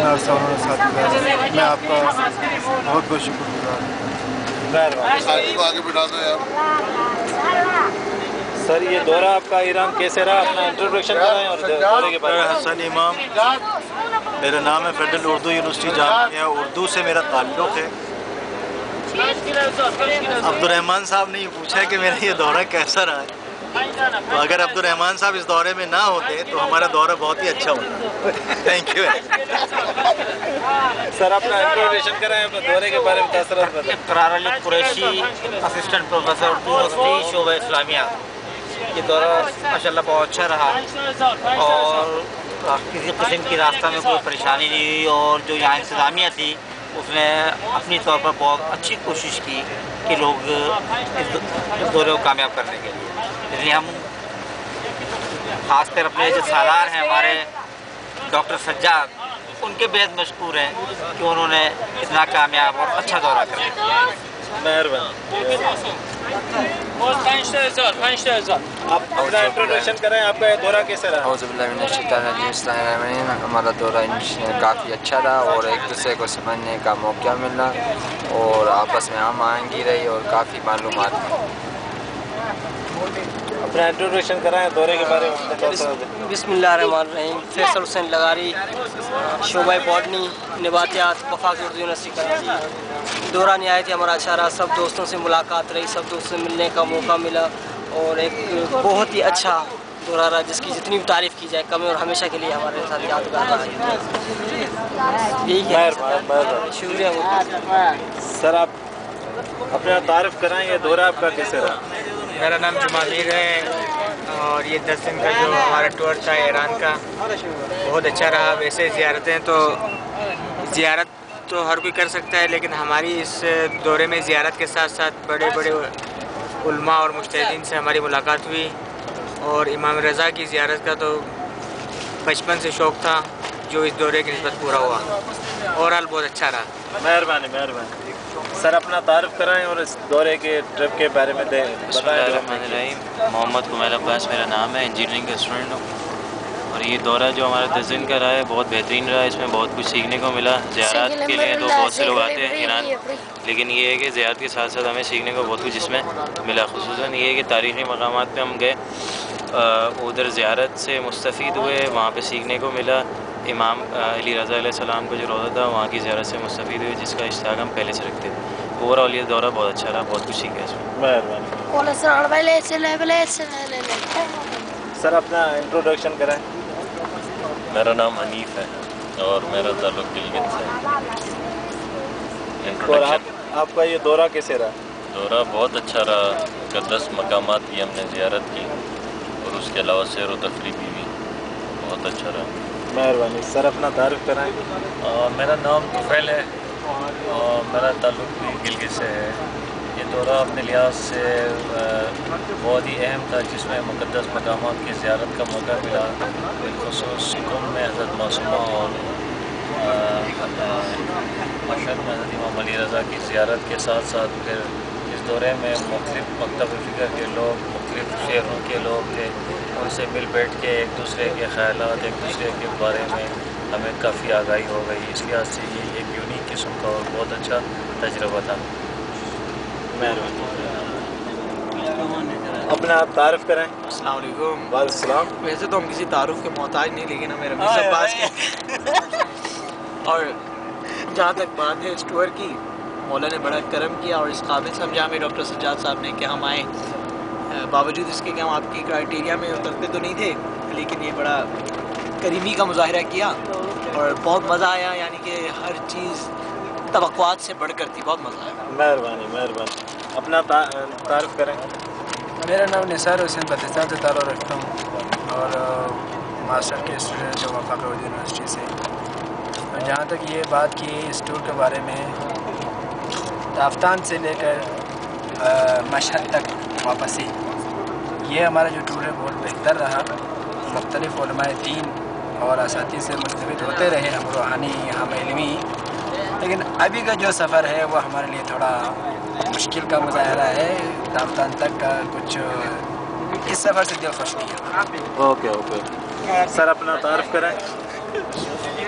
نرسانوں ساتھی میں آپ کا بہت بہت شکر گزار ہوں۔ آگے بٹھا دو یار۔ سر یہ دورہ آپ کا ایران کیسے رہا؟ اپنا انٹروڈکشن کرائیں اور دورے کے بارے میں۔ حسن امام، میرا نام ہے، فیڈرل اردو یونیورسٹی جامعہ اردو سے میرا تعلق ہے۔ عبد الرحمن صاحب نے یہ پوچھا کہ میرا یہ دورہ کیسا رہا ہے، تو اگر عبد الرحمن صاحب اس دورے میں نہ ہوتے تو ہمارا دورہ بہت ہی اچھا ہوتا۔ Thank you. سر اپنا انٹروڈکشن کرائیں، اپنے دورے کے بارے میں تاثرات بتائیں۔ Iqrar Ali Qureshi, assistant professor Urdu university شعبہ اسلامیہ۔ یہ دورہ ماشاءاللہ بہت اچھا رہا اور کسی قسم کی راستہ میں کوئی پریشانی نہیں ہوئی، اور جو یہاں انتظامیہ تھی اس نے اپنی طور پر بہت اچھی کوشش کی کہ لوگ اس دورے کو کامیاب کرنے کے لیے، اس لیے ہم خاص کر اپنے جو سالار ہیں ہمارے ڈاکٹر سجاد، ان کے بے حد مشکور ہیں کہ انہوں نے اتنا کامیاب اور اچھا دورہ کرا۔ مہربانی۔ آپ اپنا انٹروڈکشن کریں، آپ کا یہ دورہ کیسا رہا؟ اعوذ باللہ من الشیطان الرجیم، بسم اللہ الرحمن الرحیم۔ ہمارا دورہ کافی اچھا رہا اور ایک دوسرے کو سمجھنے کا موقع ملا اور آپس میں ہم آہنگی رہی اور کافی معلومات ملی۔ اپنا انٹروڈکشن کرائیں، دورے کے بارے میں۔ بسم اللہ الرحمن الرحیم۔ فیصل حسین لغاری، شعبہ باٹنی نباتیات، وفاقی اردو یونیورسٹی کراچی۔ دورہ نہایت ہی ہمارا اچھا رہا، سب دوستوں سے ملاقات رہی، سب دوستوں سے ملنے کا موقع ملا اور ایک بہت ہی اچھا دورہ رہا جس کی جتنی بھی تعریف کی جائے کم ہے، اور ہمیشہ کے لیے ہمارے ساتھ یادگار رہا۔ یہی ہے، شکریہ۔ سر آپ اپنا تعارف کرائیں، یہ دورہ آپ کا کیسے رہا؟ میرا نام جمامیر ہے اور یہ 10 دن کا جو ہمارا ٹور تھا ایران کا بہت اچھا رہا۔ ویسے زیارتیں تو زیارت تو ہر کوئی کر سکتا ہے، لیکن ہماری اس دورے میں زیارت کے ساتھ ساتھ بڑے بڑے علماء اور مجتہدین سے ہماری ملاقات ہوئی، اور امام رضا کی زیارت کا تو بچپن سے شوق تھا جو اس دورے کی نسبت پورا ہوا۔ اوورآل بہت اچھا رہا۔ مہربانی مہربانی۔ سر اپنا تعارف کرائیں اور اس دورے کے ٹرپ کے بارے میں بتائیں۔ بسم اللہ الرحمن الرحیم۔ محمد کمیل عباس میرا نام ہے، انجینئرنگ کا اسٹوڈنٹ ہوں، اور یہ دورہ جو ہمارا 10 دن کا رہا ہے بہت بہترین رہا ہے۔ اس میں بہت کچھ سیکھنے کو ملا۔ زیارت کے لیے تو بہت سے لوگ آتے ہیں ایران، لیکن یہ ہے کہ زیارت کے ساتھ ساتھ ہمیں سیکھنے کو بہت کچھ اس میں ملا۔ خصوصاً یہ ہے کہ تاریخی مقامات پہ ہم گئے، ادھر زیارت سے مستفید ہوئے، وہاں پہ سیکھنے کو ملا۔ امام علی رضا علیہ السلام کا جو روضہ تھا وہاں کی زیارت سے مستفید ہوئے، جس کا اشتیاق ہم پہلے سے رکھتے تھے۔ اوورآل یہ دورہ بہت اچھا رہا، بہت کچھ سیکھا اس میں۔ مہربانی۔ سر اپنا انٹروڈکشن کرائیں۔ میرا نام حنیف ہے اور میرا تعلق گلگت سے ہے۔ اور آپ کا یہ دورہ کیسے رہا؟ دورہ بہت اچھا رہا۔ مقدس مقامات کی ہم نے زیارت کی اور اس کے علاوہ سیر و تفریح بھی ہوئی، بہت اچھا رہا۔ مہربانی۔ سر اپنا تعارف کرائیں۔ میرا نام طفیل ہے اور میرا تعلق بھی گلگت سے ہے۔ یہ دورہ اپنے لحاظ سے بہت ہی اہم تھا، جس میں مقدس مقامات کی زیارت کا موقع ملا، بالخصوص کن میں حضرت معصومہ اور مشہد میں حضرت امام علی رضا کی زیارت کے ساتھ ساتھ پھر اس دورے میں مختلف مکتب فکر کے لوگ، مختلف شہروں کے لوگ تھے، ان سے مل بیٹھ کے ایک دوسرے کے خیالات، ایک دوسرے کے بارے میں ہمیں کافی آگاہی ہو گئی۔ اس لحاظ سے یہ ایک یونیک قسم کا اور بہت اچھا تجربہ تھا۔ اپنا آپ تعارف کرائیں۔ السلام علیکم۔ وعلیکم السلام۔ ویسے تو ہم کسی تعارف کے محتاج نہیں، لیکن ہمیں رمی صاحب پاس کے اور جہاں تک بات ہے اس ٹور کی، مولا نے بڑا کرم کیا اور اس قابل سمجھا ہمیں ڈاکٹر سجاد صاحب نے کہ ہم آئیں، باوجود اس کے کہ ہم آپ کی کرائٹیریا میں اترتے تو نہیں تھے، لیکن یہ بڑا کریمی کا مظاہرہ کیا اور بہت مزہ آیا، یعنی کہ ہر چیز توقعات سے بڑھ کر تھی، بہت مزہ آیا۔ مہربانی مہربانی۔ اپنا تعارف کریں۔ میرا نام نثار حسین پاکستان سے تعلق رکھتا ہوں اور ماسٹر کے اسٹوڈنٹ جو وفاقی اردو یونیورسٹی سے۔ اور جہاں تک یہ بات کی اس ٹور کے بارے میں، تافتان سے لے کر مشہد تک واپسی، یہ ہمارا جو ٹور ہے بہت بہتر رہا۔ مختلف علماء دین اور اساتذہ سے مستفید ہوتے رہے، ہم روحانی ہم علمی، لیکن ابھی کا جو سفر ہے وہ ہمارے لیے تھوڑا مشکل کا مظاہرہ ہے۔ تافتان تک کا کچھ اس سفر سے دل خوش نہیں ہے۔ اوکے۔ سر اپنا تعارف کریں۔